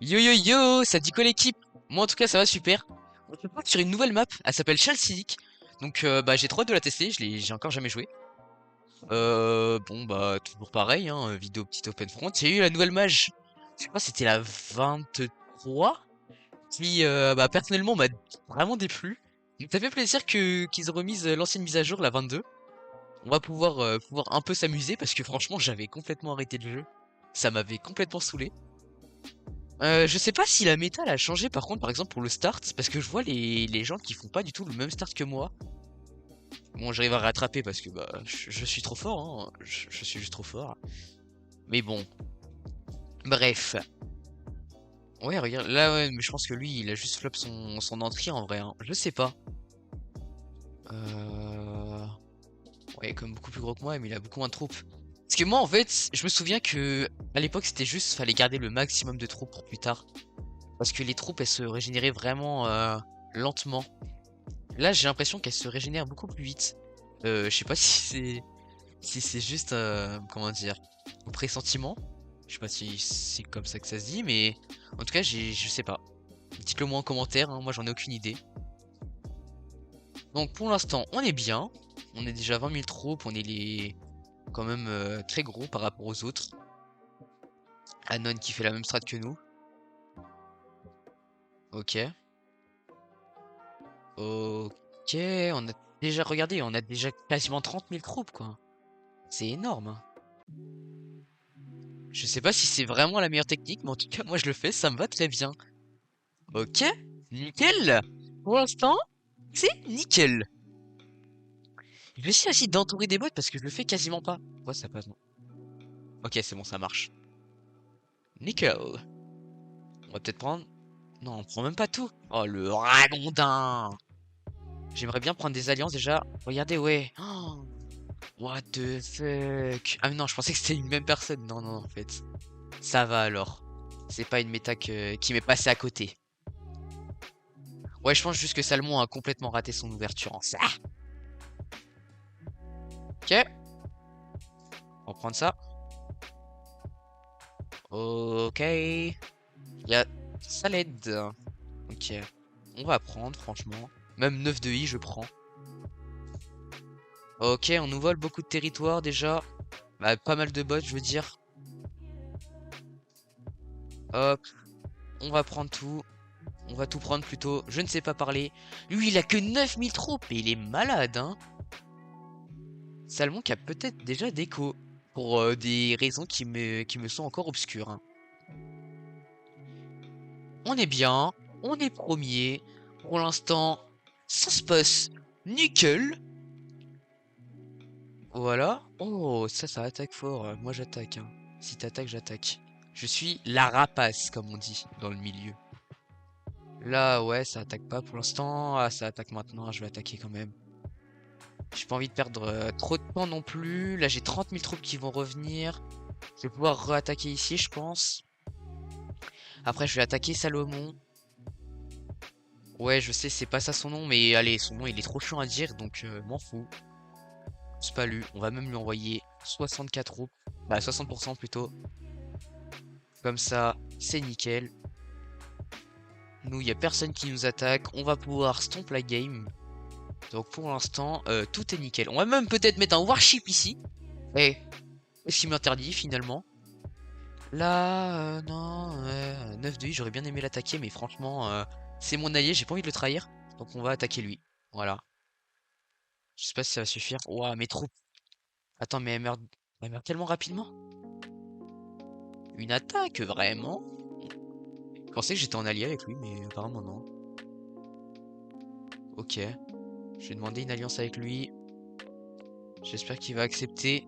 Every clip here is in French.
Yo yo yo, ça dit quoi l'équipe? Moi en tout cas ça va super. On se retrouve sur une nouvelle map, elle s'appelle Chalcidic. Donc bah j'ai trop hâte de la tester, j'ai encore jamais joué. Bon bah toujours pareil, hein, vidéo petite open front. J'ai eu la nouvelle mage, je crois que c'était la 23, qui bah personnellement m'a vraiment déplu. Donc ça fait plaisir qu'ils aient remise l'ancienne mise à jour, la 22. On va pouvoir un peu s'amuser parce que franchement j'avais complètement arrêté le jeu. Ça m'avait complètement saoulé. Je sais pas si la méta elle a changé par contre, par exemple pour le start, parce que je vois les gens qui font pas du tout le même start que moi. Bon, j'arrive à rattraper parce que bah je suis trop fort, hein. Je suis juste trop fort. Mais bon, bref. Ouais, regarde, là ouais, mais je pense que lui il a juste flop son entrée en vrai, hein. Je sais pas. Euh... Ouais, comme beaucoup plus gros que moi, mais il a beaucoup moins de troupes. Parce que moi en fait, je me souviens que à l'époque c'était juste fallait garder le maximum de troupes pour plus tard. Parce que les troupes elles se régénéraient vraiment lentement. Là, j'ai l'impression qu'elle se régénère beaucoup plus vite. Je sais pas si c'est juste comment dire au pressentiment. Je sais pas si c'est comme ça que ça se dit, mais en tout cas, je sais pas. Dites-le moi en commentaire, hein, moi j'en ai aucune idée. Donc pour l'instant, on est bien. On est déjà 20 000 troupes, on est les quand même très gros par rapport aux autres. Anon qui fait la même strat que nous. Ok. Ok, on a déjà regardé, on a déjà quasiment 30 000 troupes quoi. C'est énorme, hein. Je sais pas si c'est vraiment la meilleure technique, mais en tout cas, moi je le fais, ça me va très bien. Ok, nickel. Pour l'instant, c'est nickel. Je vais essayer aussi d'entourer des bots parce que je le fais quasiment pas. Ouais, ça passe, non. Ok, c'est bon, ça marche. Nickel. On va peut-être prendre... Non, on prend même pas tout. Oh, le ragondin. J'aimerais bien prendre des alliances déjà. Regardez, ouais. Oh, what the fuck. Ah mais non, je pensais que c'était une même personne. Non, non, en fait. Ça va alors. C'est pas une méta qui m'est passée à côté. Ouais, je pense juste que Salmon a complètement raté son ouverture en ça. Ok, on va prendre ça. Ok. Il y a ça l'aide. Ok. On va prendre, franchement. Même 9 de I, je prends. Ok, on nous vole beaucoup de territoire déjà. Bah, pas mal de bots, je veux dire. Hop, on va prendre tout. On va tout prendre plutôt. Je ne sais pas parler. Lui, il a que 9000 troupes et il est malade, hein. Salmon qui a peut-être déjà déco. Pour des raisons qui me sont encore obscures, hein. On est bien, on est premier. Pour l'instant, ça se passe nickel. Voilà. Oh, ça attaque fort. Moi, j'attaque, hein. Si t'attaques, j'attaque. Je suis la rapace, comme on dit dans le milieu. Là, ouais, ça attaque pas pour l'instant. Ah, ça attaque maintenant. Je vais attaquer quand même. J'ai pas envie de perdre trop de temps non plus. Là, j'ai 30 000 troupes qui vont revenir. Je vais pouvoir re-attaquer ici, je pense. Après, je vais attaquer Salomon. Ouais, je sais, c'est pas ça son nom, mais allez, son nom il est trop chiant à dire, donc m'en fous. C'est pas lui, on va même lui envoyer 64 troupes. Bah, 60% plutôt. Comme ça, c'est nickel. Nous, il y a personne qui nous attaque. On va pouvoir stomp la game. Donc pour l'instant, tout est nickel. On va même peut-être mettre un warship ici. Eh, ce qui m'interdit finalement. Là, non, 9 de I, j'aurais bien aimé l'attaquer, mais franchement, c'est mon allié, j'ai pas envie de le trahir. Donc on va attaquer lui. Voilà. Je sais pas si ça va suffire. Ouah, mes troupes. Attends, mais elle meurt tellement rapidement. Une attaque, vraiment? Je pensais que j'étais en allié avec lui, mais apparemment non. Ok. Je vais demander une alliance avec lui. J'espère qu'il va accepter.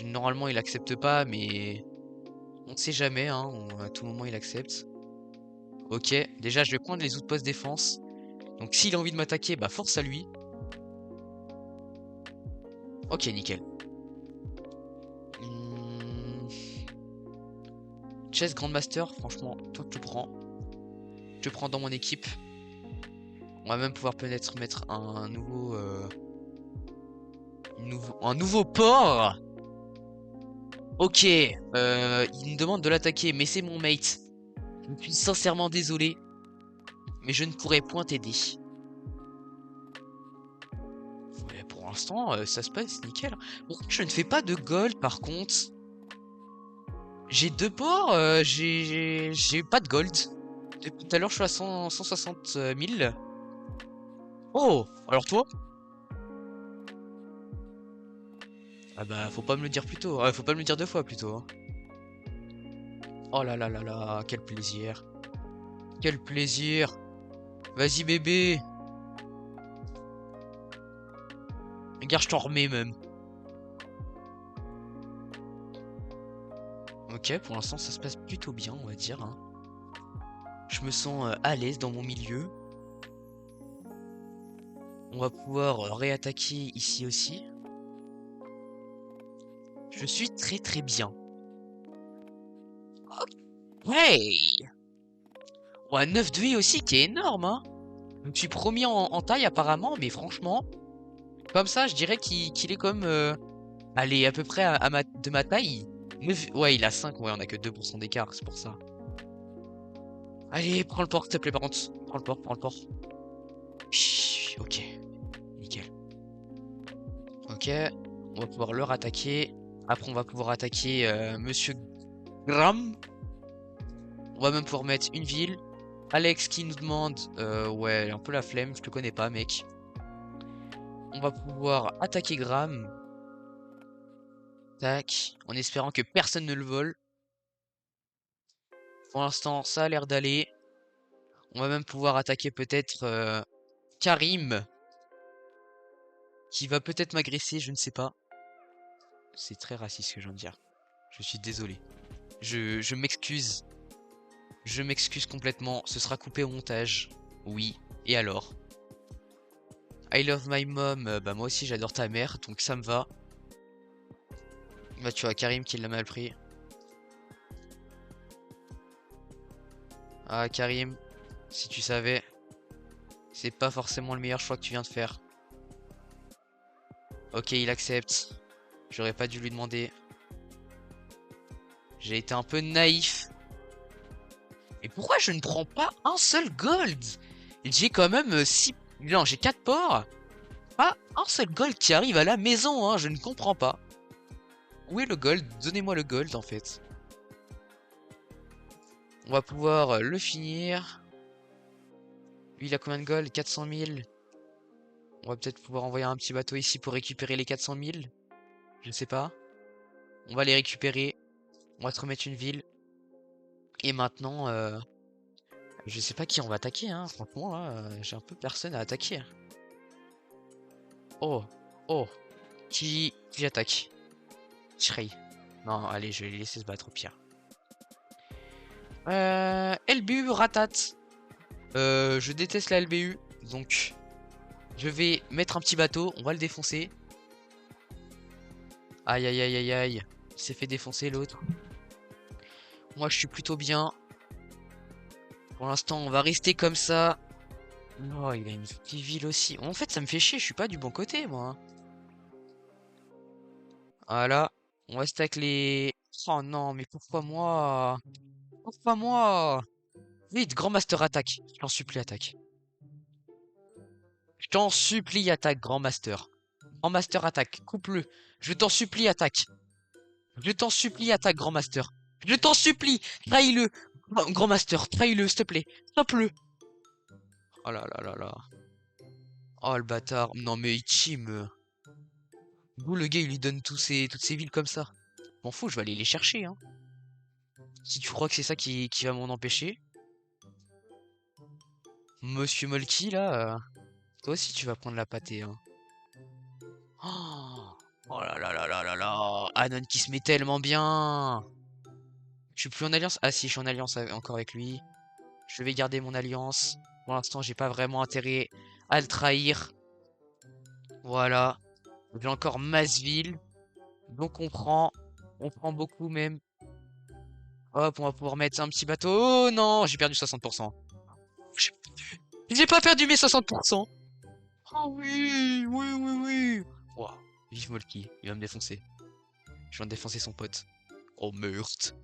Normalement, il accepte pas, mais on ne sait jamais, hein. À tout moment, il accepte. Ok. Déjà, je vais prendre les outposts défense. Donc, s'il a envie de m'attaquer, bah force à lui. Ok, nickel. Hmm... Chess Grandmaster, franchement, toi tu prends. Je te prends dans mon équipe. On va même pouvoir peut-être mettre un nouveau port. Ok, il me demande de l'attaquer, mais c'est mon mate. Je suis sincèrement désolé, mais je ne pourrai point t'aider. Mais pour l'instant, ça se passe nickel. Pourquoi je ne fais pas de gold par contre? J'ai 2 ports, j'ai pas de gold. Depuis tout à l'heure, je suis à 160 000. Oh! Alors toi? Ah bah, faut pas me le dire plus tôt. Ouais, faut pas me le dire 2 fois plutôt, hein. Oh là là là là, quel plaisir. Quel plaisir. Vas-y bébé. Regarde, je t'en remets même. Ok, pour l'instant, ça se passe plutôt bien, on va dire, hein. Je me sens à l'aise dans mon milieu. On va pouvoir réattaquer ici aussi. Je suis très très bien. Ouais! Ouais, 9 de vie aussi, qui est énorme, hein. Je me suis promis en taille apparemment, mais franchement, comme ça, je dirais qu'il est comme... allez, à peu près de ma taille. Ouais, il a 5, ouais, on a que 2% d'écart, c'est pour ça. Allez, prends le port, s'il te plaît, par contre. Prends le port, prends le port. Chut, ok, nickel. Ok, on va pouvoir le rattaquer. Après, on va pouvoir attaquer Monsieur Graham. On va même pouvoir mettre une ville. Alex qui nous demande... ouais, un peu la flemme, je te connais pas, mec. On va pouvoir attaquer Graham. Tac, en espérant que personne ne le vole. Pour l'instant, ça a l'air d'aller. On va même pouvoir attaquer peut-être Karim. Qui va peut-être m'agresser, je ne sais pas. C'est très raciste ce que je viens de dire. Je suis désolé. Je m'excuse. Je m'excuse complètement. Ce sera coupé au montage. Oui. Et alors? I love my mom. Bah moi aussi j'adore ta mère. Donc ça me va. Bah tu vois Karim qui l'a mal pris. Ah Karim. Si tu savais. C'est pas forcément le meilleur choix que tu viens de faire. Ok il accepte. J'aurais pas dû lui demander. J'ai été un peu naïf. Et pourquoi je ne prends pas un seul gold? J'ai quand même 6... Non, j'ai 4 ports. Pas un seul gold qui arrive à la maison, hein. Je ne comprends pas. Où est le gold? Donnez-moi le gold, en fait. On va pouvoir le finir. Lui, il a combien de gold? 400 000. On va peut-être pouvoir envoyer un petit bateau ici pour récupérer les 400 000. Je ne sais pas. On va les récupérer. On va se remettre une ville. Et maintenant, je sais pas qui on va attaquer, hein. Franchement, là, j'ai un peu personne à attaquer. Oh, oh. Qui attaque? Shrey. Non, allez, je vais les laisser se battre au pire. LBU ratate. Je déteste la LBU, donc je vais mettre un petit bateau, on va le défoncer. Aïe aïe aïe aïe aïe, il s'est fait défoncer l'autre. Moi je suis plutôt bien. Pour l'instant on va rester comme ça. Oh il a une petite ville aussi. En fait ça me fait chier, je suis pas du bon côté moi. Voilà, on reste avec les... Oh non mais pourquoi moi? Pourquoi moi? Vite, Grand Master attaque, je t'en supplie attaque. Je t'en supplie attaque Grand Master. Grand Master attaque, coupe-le. Je t'en supplie attaque. Je t'en supplie, attaque, Grand Master. Je t'en supplie, trahis-le. Grand Master, trahis-le, s'il te plaît. Stoppe-le. Oh là là là là. Oh le bâtard. Non mais il team. D'où le gars il lui donne toutes ces villes comme ça. M'en fous, je vais aller les chercher, hein. Si tu crois que c'est ça qui va m'en empêcher. Monsieur Molky là. Toi aussi tu vas prendre la pâtée, hein. Oh, oh là là là là là là. Anon qui se met tellement bien. Je suis plus en alliance. Ah si, je suis en alliance encore avec lui. Je vais garder mon alliance. Pour l'instant, j'ai pas vraiment intérêt à le trahir. Voilà. J'ai encore Masville. Donc on prend beaucoup même. Hop, on va pouvoir mettre un petit bateau. Oh non, j'ai perdu 60%. J'ai j'ai pas perdu mes 60%. Oh oui, oui, oui, oui. Wow. Vive Molky, il va me défoncer. Je viens de défoncer son pote. Oh meurtre.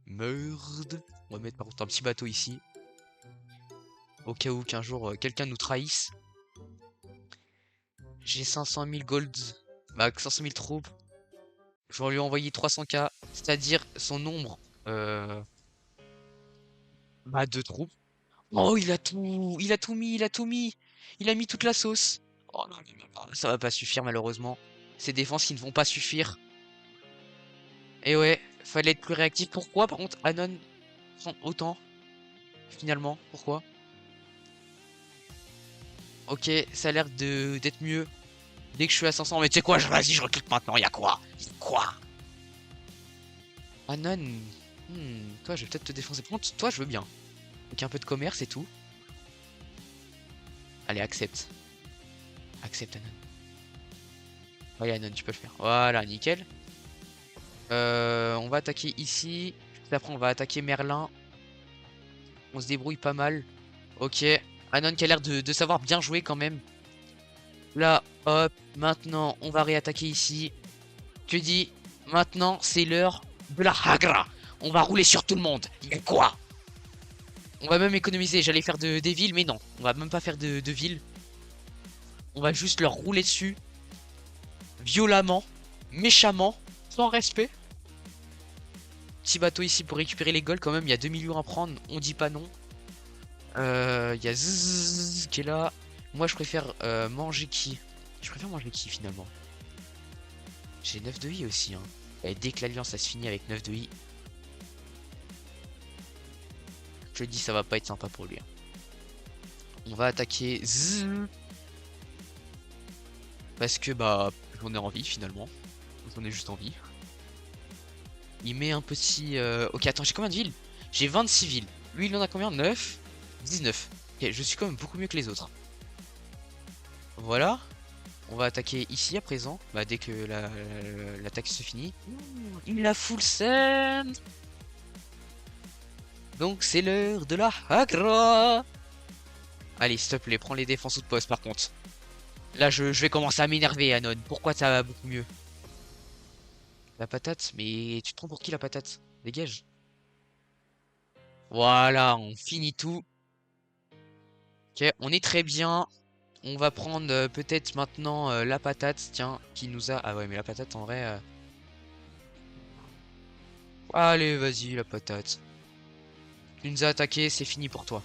Merde. On va mettre par contre un petit bateau ici. Au cas où qu'un jour quelqu'un nous trahisse. J'ai 500 000 golds. Bah 500 000 troupes. Je vais lui envoyer 300K. C'est-à-dire son nombre bah, de troupes. Oh il a tout. Il a tout mis. Il a tout mis. Il a mis toute la sauce. Oh non, ça va pas suffire malheureusement. Ces défenses qui ne vont pas suffire. Et ouais, fallait être plus réactif. Pourquoi par contre Anon prend autant finalement? Pourquoi? Ok, ça a l'air d'être mieux. Dès que je suis à 500, mais tu sais quoi, vas-y, je reclique maintenant, y'a quoi? Quoi? Anon, toi, je vais peut-être te défoncer. Par contre, toi, je veux bien. Avec un peu de commerce et tout. Allez, accepte. Accepte, Anon. Ouais, Anon, tu peux le faire. Voilà, nickel. On va attaquer ici. Après, on va attaquer Merlin. On se débrouille pas mal. Ok. Anon qui a l'air de savoir bien jouer quand même. Là, hop. Maintenant, on va réattaquer ici. Je dis, maintenant, c'est l'heure de la Hagra. On va rouler sur tout le monde. Y'a quoi? On va même économiser. J'allais faire des villes, mais non. On va même pas faire de villes. On va juste leur rouler dessus. Violemment. Méchamment. Sans respect. Petit bateau ici pour récupérer les golds. Quand même, il y a 2 millions à prendre. On dit pas non. Il y a Zzz qui est là. Moi, je préfère manger qui? Je préfère manger qui finalement? J'ai 9 de I aussi. Hein. Et dès que l'alliance ça se finit avec 9 de I, je dis ça va pas être sympa pour lui. Hein. On va attaquer Zzz. Parce que bah j'en ai envie finalement. J'en ai juste envie. Il met un petit... Ok attends j'ai combien de villes? J'ai 26 villes. Lui il en a combien? 9 19. Ok je suis quand même beaucoup mieux que les autres. Voilà. On va attaquer ici à présent. Bah dès que l'attaque se finit. Il a full send. Donc c'est l'heure de la Hagra. Allez s'il te plaît prends les défenses ou de poste par contre. Là je vais commencer à m'énerver Anon. Pourquoi ça va beaucoup mieux? La patate? Mais tu te prends pour qui la patate? Dégage. Voilà, on finit tout. Ok, on est très bien. On va prendre peut-être maintenant la patate, tiens, qui nous a... Ah ouais, mais la patate en vrai... Allez, vas-y, la patate. Tu nous as attaqué, c'est fini pour toi.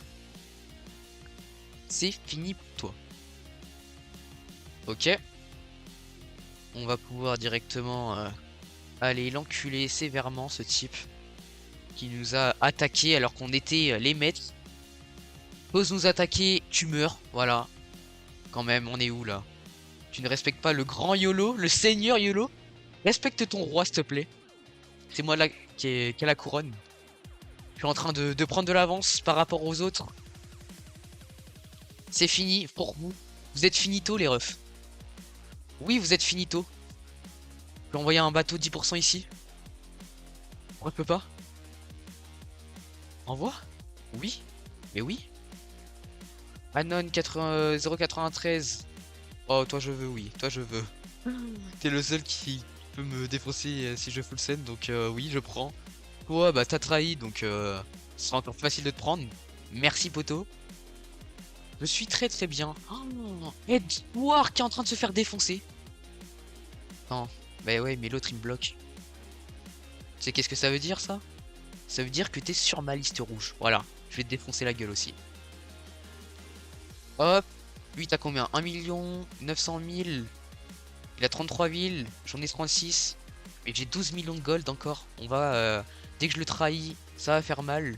C'est fini pour toi. Ok. On va pouvoir directement aller l'enculer sévèrement, ce type. Qui nous a attaqué alors qu'on était les maîtres. Ose nous attaquer, tu meurs. Voilà. Quand même, on est où là? Tu ne respectes pas le grand YOLO, le seigneur YOLO? Respecte ton roi, s'il te plaît. C'est moi là qui a la couronne. Je suis en train de prendre de l'avance par rapport aux autres. C'est fini pour vous. Vous êtes finito, les refs. Oui, vous êtes finito. Je peux envoyer un bateau 10% ici. Pourquoi je peux pas? Envoie? Oui. Mais oui. Anon 80, 093. Oh, toi je veux, oui. Toi je veux. T'es le seul qui peut me défoncer si je full send, donc oui, je prends. Toi, bah t'as trahi, donc ce sera encore plus facile de te prendre. Merci, poteau. Je suis très très bien. Oh, Edward qui est en train de se faire défoncer. Non, bah ouais, mais l'autre il me bloque. Tu sais qu'est-ce que ça veut dire ça? Ça veut dire que t'es sur ma liste rouge. Voilà, je vais te défoncer la gueule aussi. Hop, lui t'as combien? 1 900 000. Il a 33 villes, j'en ai 36. Et j'ai 12 millions de gold encore. On va, dès que je le trahis, ça va faire mal.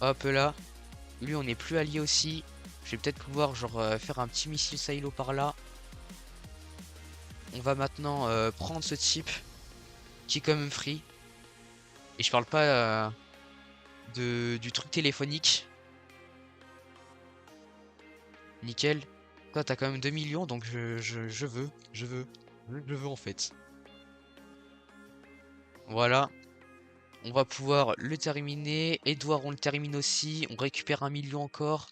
Hop là. Lui on est plus allié aussi. Je vais peut-être pouvoir genre faire un petit missile silo par là. On va maintenant prendre ce type qui est quand même free. Et je parle pas du truc téléphonique. Nickel. Toi t'as quand même 2 millions donc je veux. Je veux en fait. Voilà. On va pouvoir le terminer. Edouard on le termine aussi. On récupère 1 million encore.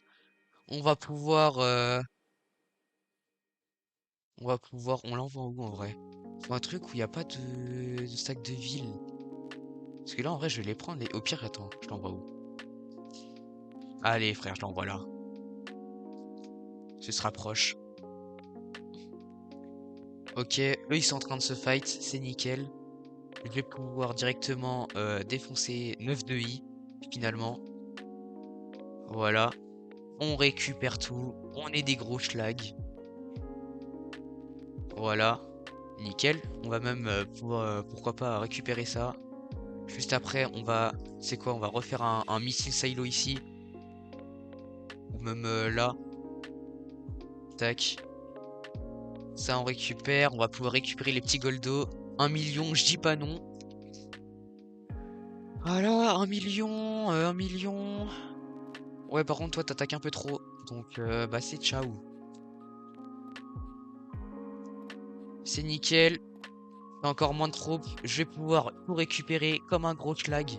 On va pouvoir... On l'envoie où en vrai? Faut un truc où il n'y a pas de stack de ville. Parce que là, en vrai, je vais les prendre et au pire, attends, je l'envoie où? Allez, frère, je l'envoie là. Ce se rapproche. Ok, eux, ils sont en train de se fight, c'est nickel. Je vais pouvoir directement défoncer 9 de I, finalement. Voilà. On récupère tout. On est des gros schlags. Voilà. Nickel. On va même pouvoir, pourquoi pas, récupérer ça. Juste après, on va... C'est quoi? On va refaire un missile silo ici. Ou même là. Tac. Ça, on récupère. On va pouvoir récupérer les petits goldos. 1 million, je dis pas non. Voilà, 1 million, 1 million. Ouais, par contre, toi, t'attaques un peu trop. Donc, bah, c'est ciao. C'est nickel. J'ai encore moins de troupes. Je vais pouvoir tout récupérer comme un gros schlag.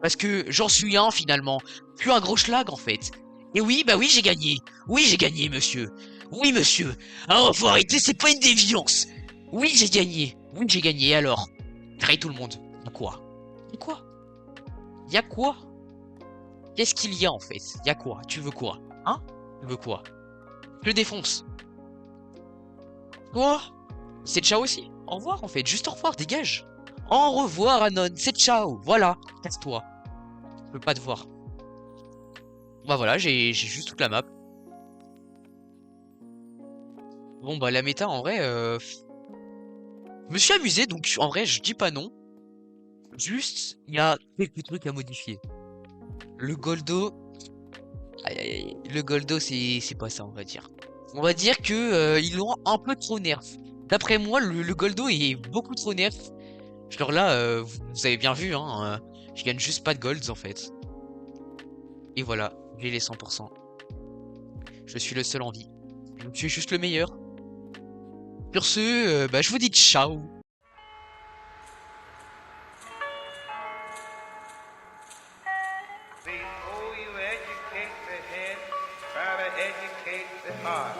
Parce que j'en suis un, finalement. Plus un gros schlag, en fait. Et oui, bah oui, j'ai gagné. Oui, j'ai gagné, monsieur. Oui, monsieur. Alors, faut arrêter, c'est pas une déviance. Oui, j'ai gagné. Oui, j'ai gagné, alors. Trahi tout le monde. Y'a quoi? Y'a quoi? Y'a quoi? Qu'est-ce qu'il y a, en fait? Y'a quoi? Tu veux quoi? Hein? Tu veux quoi? Je le défonce. Quoi? C'est ciao aussi. Au revoir, en fait. Juste au revoir, dégage. Au revoir, Anon. C'est ciao. Voilà. Casse-toi. Je peux pas te voir. Bah voilà, j'ai juste toute la map. Bon, bah la méta, en vrai, je me suis amusé, donc en vrai, je dis pas non. Juste, il y a quelques trucs à modifier. Le Goldo... Aïe, aïe, aïe. Le Goldo, c'est pas ça, on va dire. On va dire que ils l'ont un peu trop nerf. D'après moi, le Goldo est beaucoup trop nerf. Genre là, vous avez bien vu, hein, je gagne juste pas de golds en fait. Et voilà, j'ai les 100%. Je suis le seul en vie. Je suis juste le meilleur. Sur ce, bah, je vous dis ciao. Before you educate the head, try to educate the heart.